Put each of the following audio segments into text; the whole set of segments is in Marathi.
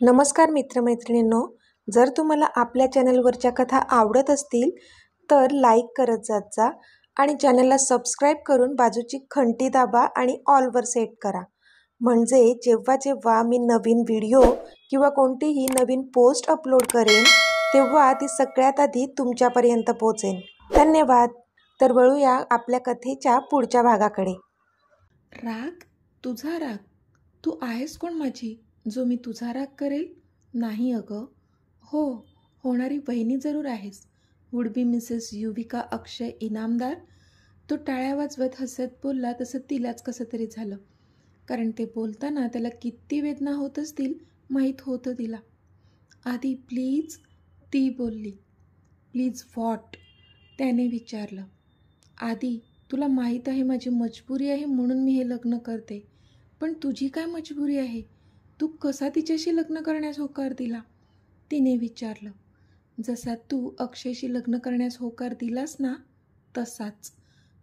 नमस्कार मित्रमैत्रिणींनो, जर तुम्हाला आपल्या चॅनलवरच्या कथा आवडत असतील तर लाईक करत जात जा आणि चॅनलला सबस्क्राईब करून बाजूची घंटी दाबा आणि ऑलवर सेट करा. म्हणजे जेव्हा जेव्हा मी नवीन व्हिडिओ किंवा कोणतीही नवीन पोस्ट अपलोड करेन तेव्हा ती सगळ्यात आधी तुमच्यापर्यंत पोहोचेल. धन्यवाद. तर वळूया आपल्या कथेच्या पुढच्या भागाकडे. राग? तुझा राग? तू आहेस कोण माझी, जो मी तुझा राग करेल? नाही अगं. हो, होणारी बहिणी जरूर आहेस. वुड बी मिसेस युविका अक्षय इनामदार. तो टाळ्या वाजवत हसत बोलला तसं तिलाच कसं तरी झालं, कारण ते बोलताना त्याला किती वेदना होत असतील माहीत होतं तिला. आधी प्लीज, ती बोलली. Please what? त्याने विचारलं. आधी, तुला माहीत आहे माझी मजबुरी आहे म्हणून मी हे लग्न करते, पण तुझी काय मजबुरी आहे? तू कसा तिच्याशी लग्न करण्यास होकार दिला? तिने विचारलं. जसा तू अक्षयशी लग्न करण्यास होकार दिलास ना, तसाच.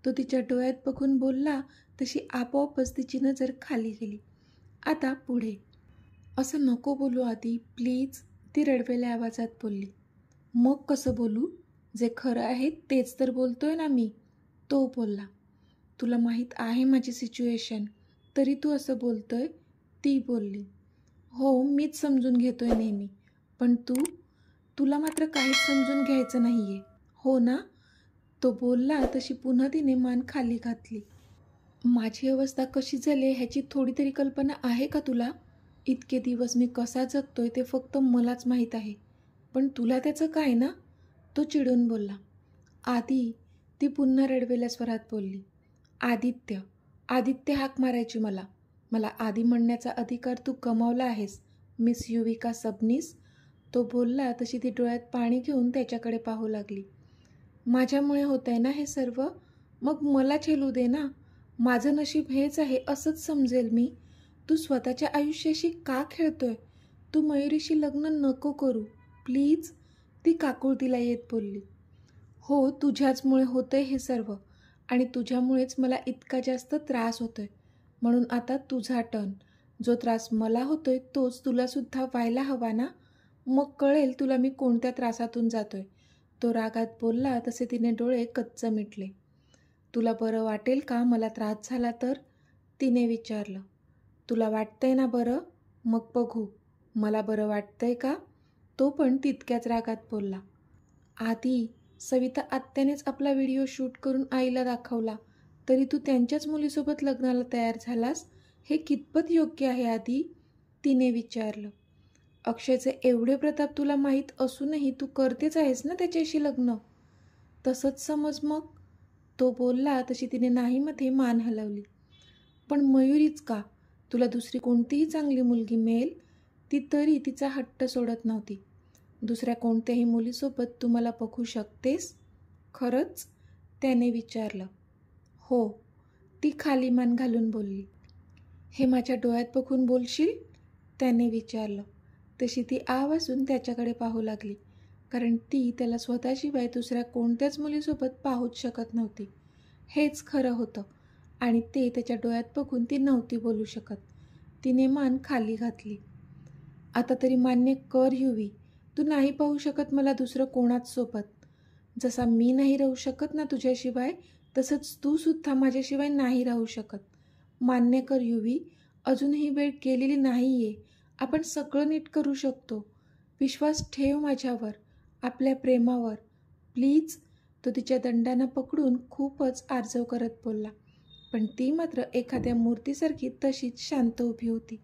तो तिच्या डोळ्यात बघून बोलला तशी आपोआपच तिची नजर खाली गेली. आता पुढे. असं नको बोलू आधी, प्लीज, ती रडवेल्या आवाजात बोलली. मग कसं बोलू? जे खरं आहे तेच तर बोलतोय ना मी, तो बोलला. तुला माहीत आहे माझी सिच्युएशन, तरी तू असं बोलतोय? ती बोलली. हो, मीच समजून घेतोय नेहमी, पण तुला मात्र काहीच समजून घ्यायचं नाही आहे, हो ना? तो बोलला तशी पुन्हा तिने मान खाली घातली. माझी अवस्था कशी झाली ह्याची थोडी तरी कल्पना आहे का तुला? इतके दिवस मी कसा जगतोय ते फक्त मलाच माहीत आहे, पण तुला त्याचं काय ना? तो चिडून बोलला. आधी, ती पुन्हा रडवेल्या स्वरात बोलली. आदित्य, आदित्य हाक मारायची मला. मला आधी म्हणण्याचा अधिकार तू गमावला आहेस, मिस युविका सबनीस. तो बोलला तशी ती डोळ्यात पाणी घेऊन त्याच्याकडे पाहू लागली. माझ्यामुळे होत आहे ना हे सर्व? मग मला झेलू दे ना. माझं नशीब हेच आहे असंच समजेल मी. तू स्वतःच्या आयुष्याशी का खेळतोय? तू मयुरीशी लग्न नको करू, प्लीज, ती काकुळतीला येत बोलली. हो, तुझ्याचमुळे होतंय हे सर्व, आणि तुझ्यामुळेच मला इतका जास्त त्रास होतोय. म्हणून आता तुझा टर्न. जो त्रास मला होतोय तोच तुलासुद्धा व्हायला हवा ना? मग कळेल तुला मी कोणत्या त्रासातून जातोय. तो रागात बोलला तसे तिने डोळे कच्च मिटले. तुला बरं वाटेल का मला त्रास झाला तर? तिने विचारलं. तुला वाटतंय ना बरं? मग बघू, मला बरं वाटतंय का? तो पण तितक्याच रागात बोलला. आधी, सविता आत्यानेच आपला व्हिडिओ शूट करून आईला दाखवला, तरी तू त्यांच्याच मुलीसोबत लग्नाला तयार झालास, हे कितपत योग्य आहे आधी? तिने विचारलं. अक्षयचे एवढे प्रताप तुला माहीत असूनही तू करतेच आहेस ना त्याच्याशी लग्न? तसंच समज मग, तो बोलला तशी तिने नाहीमध्ये मान हलवली. पण मयुरीच का? तुला दुसरी कोणतीही चांगली मुलगी मिळेल, ती तरी तिचा हट्ट सोडत नव्हती. दुसऱ्या कोणत्याही मुलीसोबत तू मला बघू शकतेस? खरंच? त्याने विचारलं. हो, ती खाली मान घालून बोलली. हे माझ्या डोळ्यात बघून बोलशील? त्याने विचारलं. तशी ती आवाजून त्याच्याकडे पाहू लागली, कारण ती त्याला स्वतःशिवाय दुसऱ्या कोणत्याच मुलीसोबत पाहूच शकत नव्हती. हेच खरं होतं, आणि ते त्याच्या डोळ्यात बघून ती नव्हती बोलू शकत. तिने मान खाली घातली. आता तरी मान्य कर युवी, तू नाही पाहू शकत मला दुसरं कोणाच सोबत. जसा मी नाही राहू शकत ना तुझ्याशिवाय, तसंच तू सुद्धा माझ्याशिवाय नाही राहू शकत. मान्य कर युवी, अजूनही वेळ गेलेली नाही आहे. आपण सगळं नीट करू शकतो. विश्वास ठेव माझ्यावर, आपल्या प्रेमावर, प्लीज. तो तिच्या दंडानं पकडून खूपच आर्जव करत बोलला, पण ती मात्र एखाद्या मूर्तीसारखी तशीच शांत उभी होती.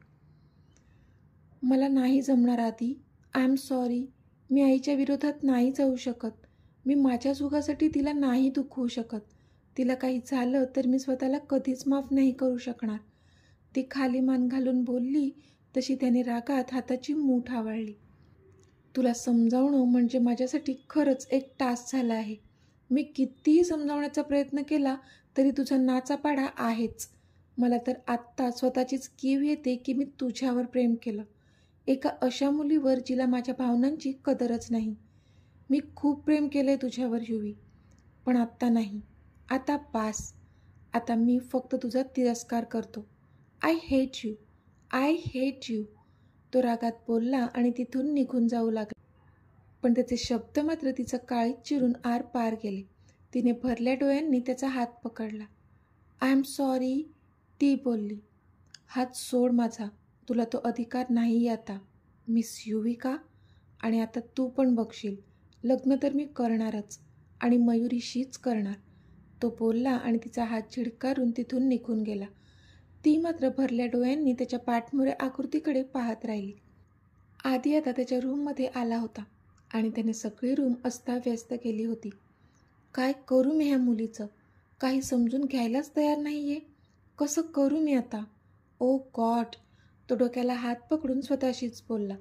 मला नाही जमणार आधी, आय एम सॉरी. मी आईच्या विरोधात नाही जाऊ शकत. मी माझ्या सुखासाठी तिला नाही दुखवू शकत. तिला काही झालं तर मी स्वतःला कधीच माफ नाही करू शकणार. ती खाली मान घालून बोलली तशी त्याने रागात हाताची मूठ आवळली. तुला समजावणं म्हणजे माझ्यासाठी खरंच एक टास्क झाला आहे. मी कितीही समजावण्याचा प्रयत्न केला तरी तुझा नाचापाडा आहेच. मला तर आत्ता स्वतःचीच कीव येते की मी तुझ्यावर प्रेम केलं, एका अशा मुलीवर जिला माझ्या भावनांची कदरच नाही. मी खूप प्रेम केलं आहे तुझ्यावर युवी, पण आत्ता नाही. आता बास. आता मी फक्त तुझा तिरस्कार करतो. I hate you, I hate you. तो रागात बोलला आणि तिथून निघून जाऊ लागला. पण त्याचे शब्द मात्र तिचं काळीज चिरून आर पार गेले. तिने भरल्या डोळ्यांनी त्याचा हात पकडला. आय एम सॉरी, ती बोलली. हात सोड माझा, तुला तो अधिकार नाही आता. मिस युविका, आणि आता तू पण बघशील, लग्न तर मी करणारच आणि मयुरीशीच करणार, तो बोलला आणि तिचा हात झिडकारून तिथून निघून गेला. ती मात्र भरल्या डोळ्यांनी त्याच्या पाठमोऱ्या आकृतीकडे पाहत राहिली. आधी आता त्याच्या रूममध्ये आला होता आणि त्याने सगळी रूम अस्ताव्यस्त केली होती. काय करू मी ह्या मुलीचं? काही समजून घ्यायलाच तयार नाही आहे. कसं करू मी आता? ओ गॉड, तो डोक्याला हात पकडून स्वतःशीच बोलला.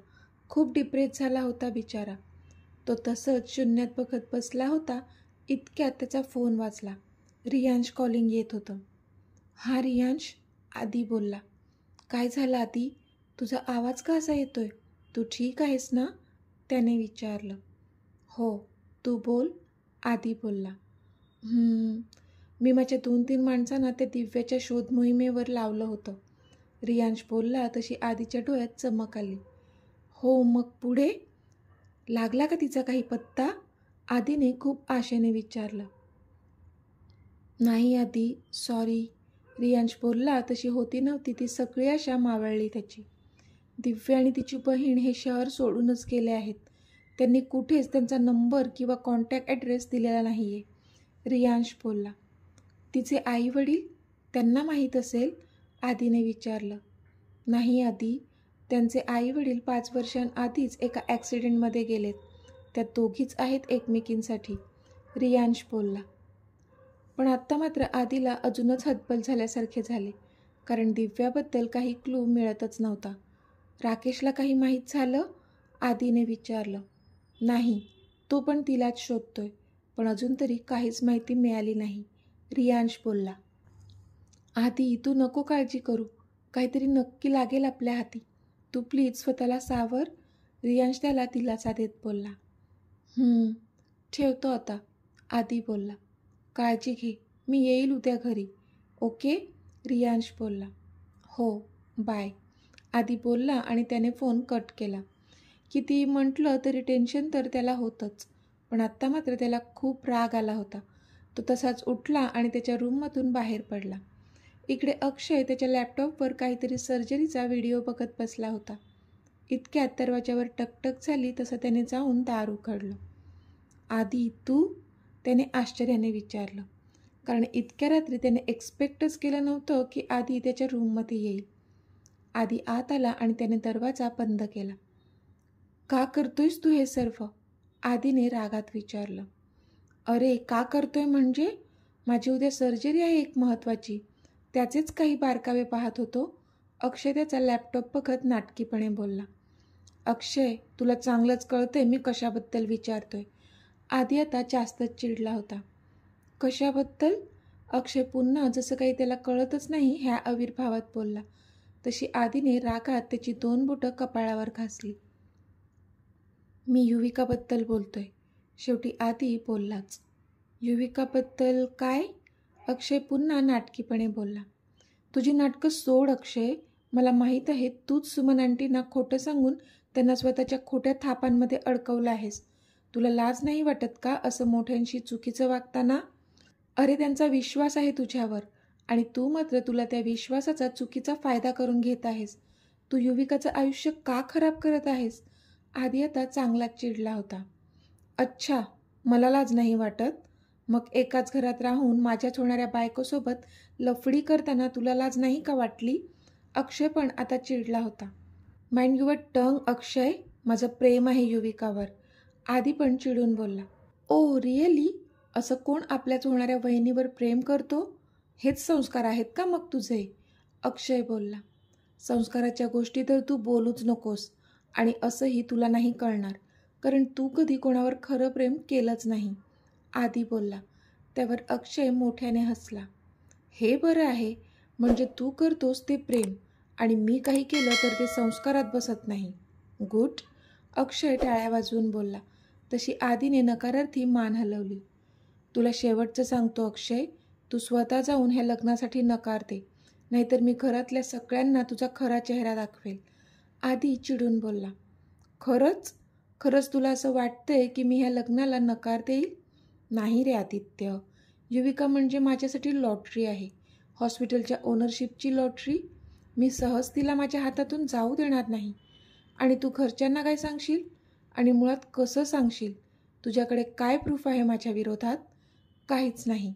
खूप डिप्रेस झाला होता बिचारा. तो तसंच शून्यात बघत बसला होता. इतक्यात त्याचा फोन वाजला. रियांश कॉलिंग येत होतं. हा रियांश, आदी बोलला. काय झालं आदी? तुझा आवाज का असा येतोय? तू ठीक आहेस ना? त्याने विचारलं. हो, तू बोल, आदी बोलला. मी माझ्या 2-3 माणसांना त्या दिव्याच्या शोध मोहिमेवर लावलं होतं. रियांश बोलला तशी आदीच्या डोळ्यात चमक आली. हो, मग पुढे? लागला का तिचा काही पत्ता? आदीने खूप आशेने विचारलं. नाही आदी, सॉरी, रियांश बोलला तशी होती नव्हती ती सगळी आशा मावळली त्याची. दिव्या आणि तिची बहीण हे शहर सोडूनच गेले आहेत. त्यांनी कुठेच त्यांचा नंबर किंवा कॉन्टॅक्ट ॲड्रेस दिलेला नाही आहे, रियांश बोलला. तिचे आई वडील? त्यांना माहीत असेल, आदीने विचारलं. नाही आदी, त्यांचे आई वडील 5 वर्षांआधीच एका ॲक्सिडेंटमध्ये गेलेत. त्या दोघीच आहेत एकमेकींसाठी, रियांश बोलला. पण आत्ता मात्र आदीला अजूनच हतबल झाल्यासारखे झाले, कारण दिव्याबद्दल काही क्लू मिळतच नव्हता. राकेशला काही माहीत झालं? आदीने विचारलं. नाही, तो पण तिलाच शोधतोय, पण अजून तरी काहीच माहिती मिळाली नाही, रियांश बोलला. आदी, तू नको काळजी करू, काहीतरी नक्की लागेल आपल्या हाती. तू प्लीज स्वतःला सावर, रियांश त्याला दिलासा देत बोलला. ठेवतो आता, आदी बोलला. काळजी घे, मी येईल उद्या घरी, ओके, रियांश बोलला. हो, बाय, आदी बोलला आणि त्याने फोन कट केला. किती म्हटलं तरी टेन्शन तर त्याला होतंच, पण आत्ता मात्र त्याला खूप राग आला होता. तो तसाच उठला आणि त्याच्या रूममधून बाहेर पडला. इकडे अक्षय त्याच्या लॅपटॉपवर काहीतरी सर्जरीचा व्हिडिओ बघत बसला होता. इतक्यात दरवाजावर टकटक झाली तसं त्याने जाऊन दार उघडलं. आदी, तू? त्याने आश्चर्याने विचारलं, कारण इतक्या रात्री त्याने एक्सपेक्टच केलं नव्हतं की आदी त्याच्या रूममध्ये येईल. आदी आत आला आणि त्याने दरवाजा बंद केला. का करतोयस तू हे सर्व? आदीने रागात विचारलं. अरे, का करतोय म्हणजे? माझी उद्या सर्जरी आहे एक महत्त्वाची, त्याचेच काही बारकावे पाहत होतो, अक्षय त्याचा लॅपटॉप बघत नाटकीपणे बोलला. अक्षय, तुला चांगलंच कळतंय मी कशाबद्दल विचारतोय. आदी आता जास्तच चिडला होता. कशाबद्दल? अक्षय पुन्हा जसं काही त्याला कळतच नाही ह्या आविर्भावात बोलला. तशी आदीने रागात त्याची 2 बोटं कपाळावर घासली. मी युविकाबद्दल बोलतोय, शेवटी आदी बोललाच. युविकाबद्दल काय? अक्षय पुन्हा नाटकीपणे बोलला. तुझी नाटकं सोड अक्षय, मला माहीत आहे तूच सुमन आंटींना खोटं सांगून त्यांना स्वतःच्या खोट्या थापांमध्ये अडकवलं आहेस. तुला लाज नाही वाटत का असं मोठ्यांशी चुकीचं वागताना? अरे, त्यांचा विश्वास आहे तुझ्यावर आणि तू मात्र तुला त्या विश्वासाचा चुकीचा फायदा करून घेत आहेस. तू युविकाचं आयुष्य का खराब करत आहेस? आदी आता चांगलाच चिडला होता. अच्छा, मला लाज नाही वाटत? मग एकाच घरात राहून माझ्याच होणाऱ्या बायकोसोबत लफडी करताना तुला लाज नाही का वाटली? अक्षय पण आता चिडला होता. माइंड युअर टंग अक्षय, माझं प्रेम आहे युविकावर, आदी पण चिडून बोलला. Oh really? असं कोण आपल्याच होणाऱ्या वहिनीवर प्रेम करतो? हेच संस्कार आहेत का मग तुझे? अक्षय बोलला. संस्काराच्या गोष्टी तर तू बोलूच नकोस, आणि असंही तुला नाही कळणार, कारण तू कधी कोणावर खरं प्रेम केलंच नाही, आदी बोलला. त्यावर अक्षय मोठ्याने हसला. हे बरं आहे, म्हणजे तू करतोस ते प्रेम आणि मी काही केलं तर ते संस्कारात बसत नाही. गुड, अक्षय टाळ्या वाजवून बोलला. तशी आदीने नकारार्थी मान हलवली. तुला शेवटचं सांगतो अक्षय, तू स्वतः जाऊन ह्या लग्नासाठी नकार दे, नाहीतर मी घरातल्या सगळ्यांना तुझा खरा चेहरा दाखवेल. आदी चिडून बोलला. खरंच खरंच तुला असं वाटतंय की मी ह्या लग्नाला नकार देईल? नाही रे आदित्य, युविका म्हणजे माझ्यासाठी लॉटरी आहे, हॉस्पिटलच्या ओनरशिपची लॉटरी. मी सहज तिला माझ्या हातातून जाऊ देणार नाही. आणि तू घरच्यांना काय सांगशील? आणि मुळात कसं सांगशील? तुझ्याकडे काय प्रूफ आहे माझ्या विरोधात? काहीच नाही.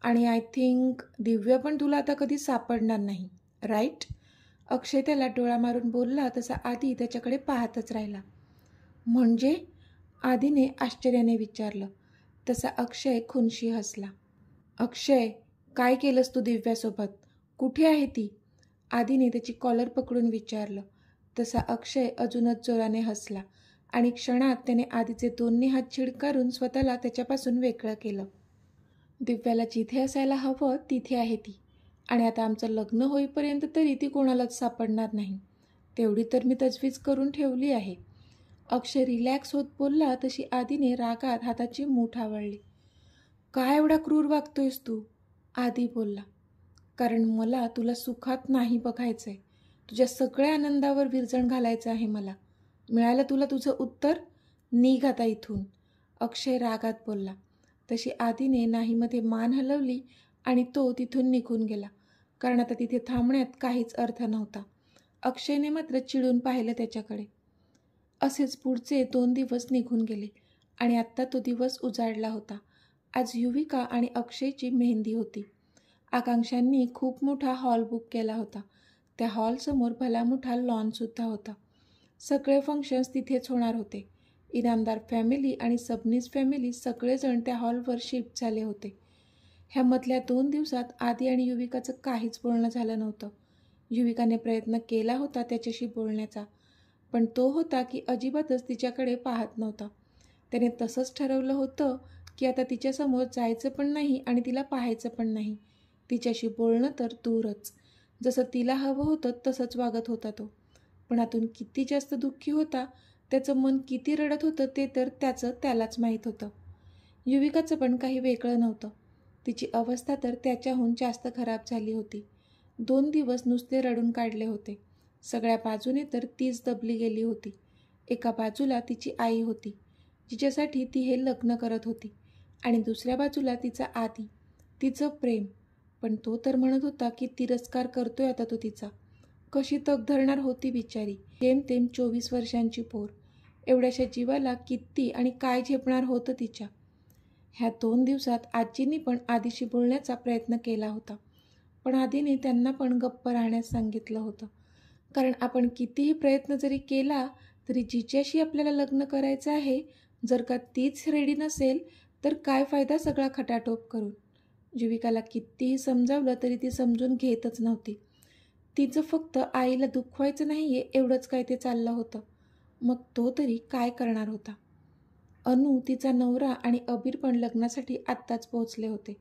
आणि आय थिंक दिव्य पण तुला आता कधी सापडणार नाही, राईट? अक्षय त्याला डोळा मारून बोलला तसा आदी त्याच्याकडे पाहतच राहिला. म्हणजे? आदीने आश्चर्याने विचारलं. तसा अक्षय खुनशी हसला. अक्षय, काय केलंस तू दिव्यासोबत? कुठे आहे ती? आदीने त्याची कॉलर पकडून विचारलं. तसा अक्षय अजूनच जोराने हसला आणि क्षणात त्याने आदीचे दोन्ही हात झिडकारून स्वतःला त्याच्यापासून वेगळं केलं. दिव्याला जिथे असायला हवं तिथे आहे ती. आणि आता आमचं लग्न होईपर्यंत तरी ती कोणालाच सापडणार नाही. तेवढी तर मी तजवीज करून ठेवली आहे. अक्षय रिलॅक्स होत बोलला तशी आदीने रागात हाताची मूठ आवळली. काय एवढा क्रूर वागतोयस तू? आदी बोलला. कारण मला तुला सुखात नाही बघायचंय. तुझ्या सगळ्या आनंदावर विरजण घालायचं आहे मला. मिळालं तुला तुझं उत्तर? निघ आता इथून, अक्षय रागात बोलला. तशी आदीने नाहीमध्ये मान हलवली आणि तो तिथून निघून गेला. कारण आता तिथे थांबण्यात काहीच अर्थ नव्हता. अक्षयने मात्र चिडून पाहिलं त्याच्याकडे. असेच पुढचे 2 दिवस निघून गेले आणि आत्ता तो दिवस उजाडला होता. आज युविका आणि अक्षयची मेहंदी होती. आकांक्षांनी खूप मोठा हॉल बुक केला होता. त्या हॉलसमोर भला मोठा लॉनसुद्धा होता. सगळे फंक्शन्स तिथेच होणार होते. इनामदार फॅमिली आणि सबनीस फॅमिली सगळेजण त्या हॉलवर शिफ्ट झाले होते. ह्या मधल्या 2 दिवसात आदी आणि युविकाचं काहीच बोलणं झालं नव्हतं. युविकाने प्रयत्न केला होता त्याच्याशी बोलण्याचा, पण तो होता की अजिबातच तिच्याकडे पाहत नव्हता. त्याने तसंच ठरवलं होतं की आता तिच्यासमोर जायचं पण नाही आणि तिला पाहायचं पण नाही. तिच्याशी बोलणं तर दूरच. जसं तिला हवं होतं तसंच वागत होता तो. पण आतून किती जास्त दुःखी होता, त्याचं मन किती रडत होतं ते तर त्यालाच माहीत होतं. युविकाचं पण काही वेगळं नव्हतं. तिची अवस्था तर त्याच्याहून जास्त खराब झाली होती. 2 दिवस नुसते रडून काढले होते. सगळ्या बाजूने तर तीच दबली गेली होती. एका बाजूला तिची आई होती, जिच्यासाठी ती हे लग्न करत होती, आणि दुसऱ्या बाजूला तिचा आदी, तिचं प्रेम. पण तो तर म्हणत होता की तिरस्कार करतोय आता तो तिचा. कशी तग धरणार होती बिचारी, जेमतेम 24 वर्षांची पोर. एवढ्याशा जीवाला किती आणि काय झेपणार होतं तिच्या. ह्या 2 दिवसात आजींनी पण आदीशी बोलण्याचा प्रयत्न केला होता, पण आदीने त्यांना पण गप्प राहण्यास सांगितलं होतं. कारण आपण कितीही प्रयत्न जरी केला तरी जिच्याशी आपल्याला लग्न करायचं आहे, जर का तीच रेडी नसेल तर काय फायदा सगळा खटाटोप करून. युविकाला कितीही समजावलं तरी ती समजून घेतच नव्हती. तिचं फक्त आईला दुखवायचं नाही आहे एवढंच काय ते चाललं होतं. मग तो तरी काय करणार होता. अनु, तिचा नवरा आणि अबीर पण लग्नासाठी आत्ताच पोहोचले होते.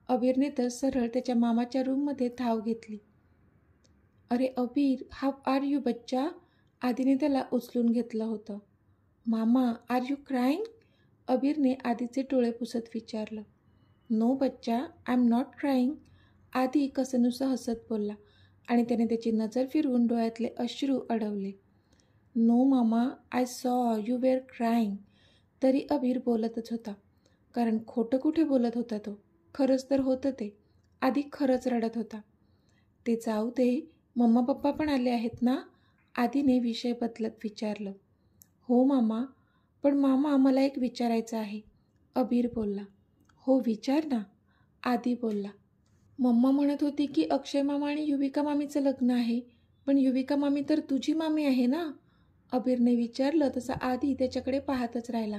अबीरने तर सरळ त्याच्या मामाच्या रूममध्ये धाव घेतली. अरे अबीर, हाव आर यू बच्चा? आदीने त्याला उचलून घेतलं होतं. मामा, आर यू क्राईंग? अबीरने आदीचे डोळे पुसत विचारलं. नो बच्चा, आय एम नॉट क्राईंग, आदी कसंनुसं हसत बोलला आणि त्याने त्याची नजर फिरवून डोळ्यातले अश्रू अडवले. नो मामा, I saw you wear crying. तरी अबीर बोलतच होता, कारण खोटं कुठे बोलत होता तो. खरंच तर होतं ते. आदी खरंच रडत होता. ते जाऊ दे, मम्मा पप्पा पण आले आहेत ना? आदीने विषय बदलत विचारलं. हो मामा, पण मामा मला एक विचारायचं आहे, अबीर बोलला. हो विचार ना, आदी बोलला. मम्मा म्हणत होती की अक्षय मामा आणि युविका मामीचं लग्न आहे, पण युविका मामी तर तुझी मामी आहे ना? अबीरने विचारलं तसा आदी त्याच्याकडे पाहतच राहिला.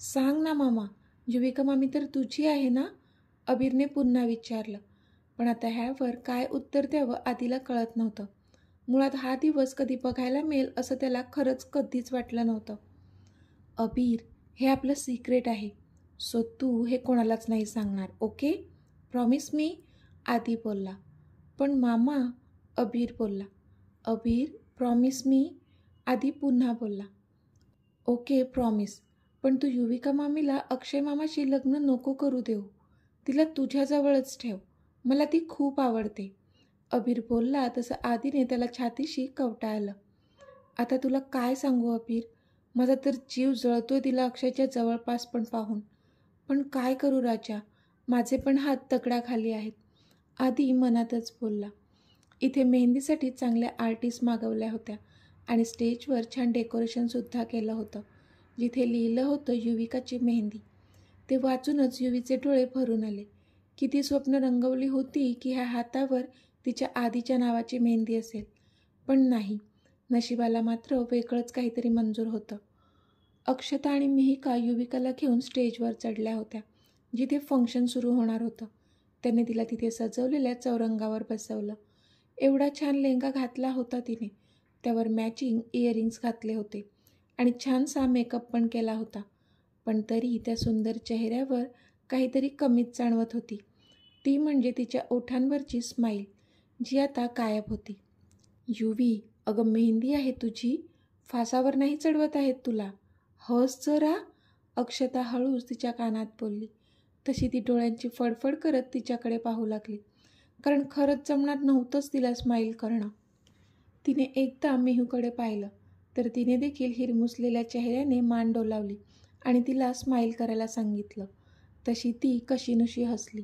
सांग ना मामा, युविका मामी तर तुझी आहे ना? अबीरने पुन्हा विचारलं. पण आता ह्यावर काय उत्तर द्यावं आदीला कळत नव्हतं. मुळात हा दिवस कधी बघायला मिळेल असं त्याला खरंच कधीच वाटलं नव्हतं. अबीर, हे आपलं सिक्रेट आहे, सो तू हे कोणालाच नाही सांगणार, ओके? प्रॉमिस मी, आदी बोलला. पण मामा, अबीर बोलला. अबीर, प्रॉमिस मी, आदी पुन्हा बोलला. ओके प्रॉमिस, पण तू युविका मामीला अक्षय मामाशी लग्न नको करू देऊ. तिला तुझ्याजवळच ठेव. मला ती खूप आवडते. अबीर बोलला तसं आदीने त्याला छातीशी कवटाळलं. आता तुला काय सांगू अबीर, माझा तर जीव जळतोय तिला अक्षयच्या जवळपास पण पाहून. पण काय करू राजा, माझे पण हात तकडाखाली आहेत. आधी मनातच बोलला. इथे मेहंदीसाठी चांगल्या आर्टिस्ट मागवल्या होत्या आणि स्टेजवर छान डेकोरेशनसुद्धा केलं होतं. जिथे लिहिलं होतं युविकाची मेहंदी, ते वाचूनच युवीचे डोळे भरून आले. किती स्वप्न रंगवली होती की ह्या हातावर तिच्या आधीच्या नावाची मेहंदी असेल. पण नाही, नशिबाला मात्र वेगळंच काहीतरी मंजूर होतं. अक्षता आणि मिहिका युविकाला घेऊन स्टेजवर चढल्या होत्या, जिथे फंक्शन सुरू होणार होतं. त्याने तिला तिथे सजवलेल्या चौरंगावर बसवलं. एवढा छान लेहंगा घातला होता तिने, त्यावर मॅचिंग इयरिंग्स घातले होते आणि छानसा मेकअप पण केला होता. पण तरी त्या सुंदर चेहऱ्यावर काहीतरी कमीच जाणवत होती. ती म्हणजे तिच्या ओठांवरची स्माईल, जी आता गायब होती. युवी, अगं मेहंदी आहे तुझी, फासावर नाही चढवत आहेत तुला, हस जरा, अक्षता हळूच तिच्या कानात बोलली. तशी ती डोळ्यांची फडफड करत तिच्याकडे पाहू लागली, कारण खरंच जमणार नव्हतंच तिला स्माईल करणं. तिने एकदा मेहूकडे पाहिलं तर तिने देखील हिरमुसलेल्या चेहऱ्याने मान डोलावली आणि तिला स्माईल करायला सांगितलं. तशी ती कशीनुशी हसली.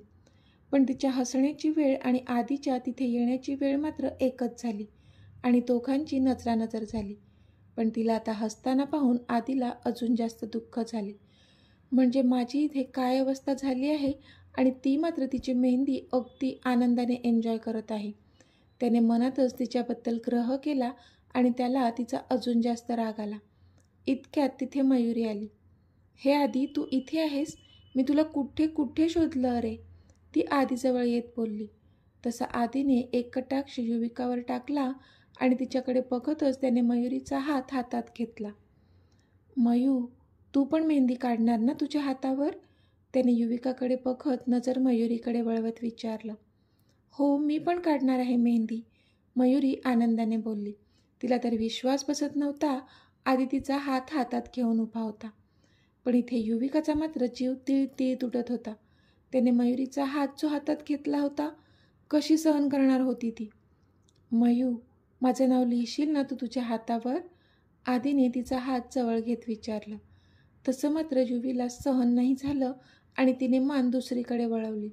पण तिच्या हसण्याची वेळ आणि आधीच्या तिथे येण्याची वेळ मात्र एकच झाली आणि दोघांची नजरानजर झाली. पण तिला आता हसताना पाहून आधीला अजून जास्त दुःख झाले. म्हणजे माझी इथे काय अवस्था झाली आहे आणि ती मात्र तिची मेहंदी अगदी आनंदाने एन्जॉय करत आहे. त्याने मनातच तिच्याबद्दल ग्रह केला आणि त्याला तिचा अजून जास्त राग आला. इतक्यात तिथे मयुरी आली. हे आधी, तू इथे आहेस? मी तुला कुठे कुठे शोधलं अरे, ती आधीजवळ येत बोलली. तसा आधीने एक कटाक्ष युविकावर टाकला आणि तिच्याकडे बघतच त्याने मयुरीचा हात हातात घेतला. मयू, तू पण मेहंदी काढणार ना तुझ्या हातावर? त्याने युविकाकडे बघत नजर मयुरीकडे वळवत विचारलं. हो, मी पण काढणार आहे मेहंदी, मयुरी आनंदाने बोलली. तिला तर विश्वास बसत नव्हता. आधी तिचा हात हातात घेऊन उभा होता, पण इथे युविकाचा मात्र जीव तीळ तीळ तुटत होता. त्याने मयुरीचा हात जो हातात घेतला होता, कशी सहन करणार होती ती? मयू, माझं नाव लिहिशील ना तू तुझ्या हातावर? आधीने तिचा हात जवळ घेत विचारलं. तसं मात्र युवीला सहन नाही झालं आणि तिने मान दुसरीकडे वळवली.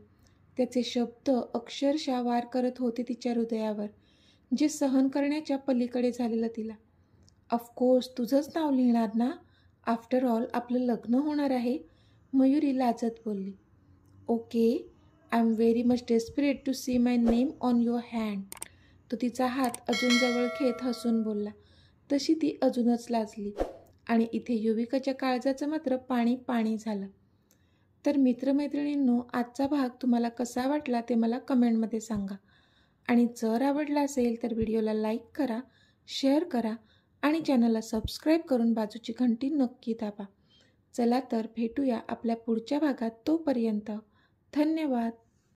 त्याचे शब्द अक्षरशः वार करत होते तिच्या हृदयावर, जे सहन करण्याच्या पलीकडे झालेलं तिला. ऑफकोर्स तुझंच नाव लिहिणार ना, आफ्टर ऑल आपलं लग्न होणार आहे, मयुरी लाजत बोलली. Okay, I am very much desperate to see my name on your hand. तो तिचा हात अजून जवळ घेत हसून बोलला. तशी ती अजूनच लाजली आणि इथे युविकाच्या काळजाचं मात्र पाणी पाणी झालं. तर मित्रमैत्रिणींनो, आजचा भाग तुम्हाला कसा वाटला ते मला कमेंटमध्ये सांगा. आणि जर आवडला असेल तर व्हिडिओला लाईक करा, शेअर करा आणि चॅनलला सबस्क्राईब करून बाजूची घंटी नक्की दाबा. चला तर भेटूया आपल्या पुढच्या भागात. तोपर्यंत धन्यवाद.